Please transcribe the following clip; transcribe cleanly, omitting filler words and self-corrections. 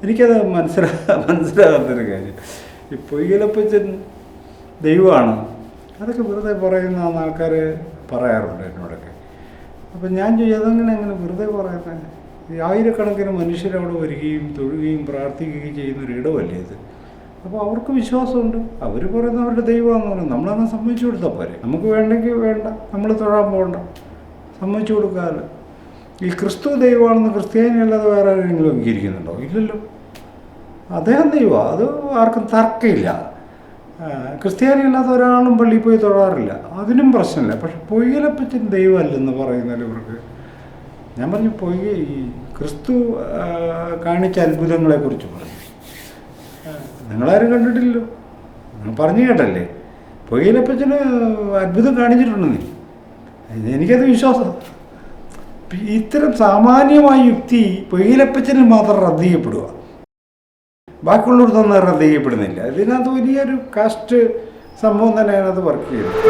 എനിക്കത് മനസ്സിലാകാത്തൊരു കാര്യം. ഈ പൊയ്കലപ്പച്ചൻ ദൈവമാണ്, അതൊക്കെ വെറുതെ പറയുന്ന ആൾക്കാർ പറയാറുണ്ട് എന്നോടൊക്കെ. അപ്പം ഞാൻ ചോദിച്ചു, അതെങ്ങനെ വെറുതെ പറയുന്നത്? ഈ ആയിരക്കണക്കിന് മനുഷ്യരവിടെ വരികയും തൊഴുകയും പ്രാർത്ഥിക്കുകയും ചെയ്യുന്നൊരു ഇടമല്ലേ ഇത്. അപ്പോൾ അവർക്ക് വിശ്വാസമുണ്ട്, അവർ പറയുന്ന അവരുടെ ദൈവമാണെന്ന് പറയുന്നത്. നമ്മളങ്ങനെ സമ്മതിച്ചു കൊടുത്താൽ പോരെ. നമുക്ക് വേണ്ടെങ്കിൽ വേണ്ട, നമ്മൾ തൊഴാൻ പോകണ്ട, സമ്മതിച്ചു കൊടുക്കാമല്ലോ. ഈ ക്രിസ്തു ദൈവമാണെന്ന് ക്രിസ്ത്യാനി അല്ലാതെ വേറെ ആരെങ്കിലും അംഗീകരിക്കുന്നുണ്ടോ? ഇല്ലല്ലോ. അദ്ദേഹം ദൈവമാണ്, അത് ആർക്കും തർക്കമില്ല. ക്രിസ്ത്യാനി അല്ലാത്ത ഒരാളും പള്ളിയിൽ പോയി തൊഴാറില്ല, അതിനും പ്രശ്നമില്ല. പക്ഷെ പൊയ്കലപ്പച്ചൻ ദൈവമല്ലെന്ന് പറയുന്നതിൽ ഇവർക്ക്, ഞാൻ പറഞ്ഞു, ഈ ക്രിസ്തു കാണിച്ച അത്ഭുതങ്ങളെക്കുറിച്ച് പറഞ്ഞു. നിങ്ങളാരും കണ്ടിട്ടില്ലല്ലോ, നിങ്ങൾ പറഞ്ഞു കേട്ടല്ലേ പൊയ്കലപ്പച്ചന് അത്ഭുതം കാണിച്ചിട്ടുണ്ടെന്ന്. എനിക്കത് വിശ്വാസം. ഇത്തരം സാമാന്യമായ യുക്തി പൊയ്കലപ്പച്ചനിൽ മാത്രം റദ്ദ് ചെയ്യപ്പെടുക, ബാക്കിയുള്ളവർക്കൊന്നും റദ്ദ് ചെയ്യപ്പെടുന്നില്ല. ഇതിനകത്ത് വലിയൊരു കാസ്റ്റ് സംഭവം തന്നെയാണ് അത് വർക്ക് ചെയ്തത്.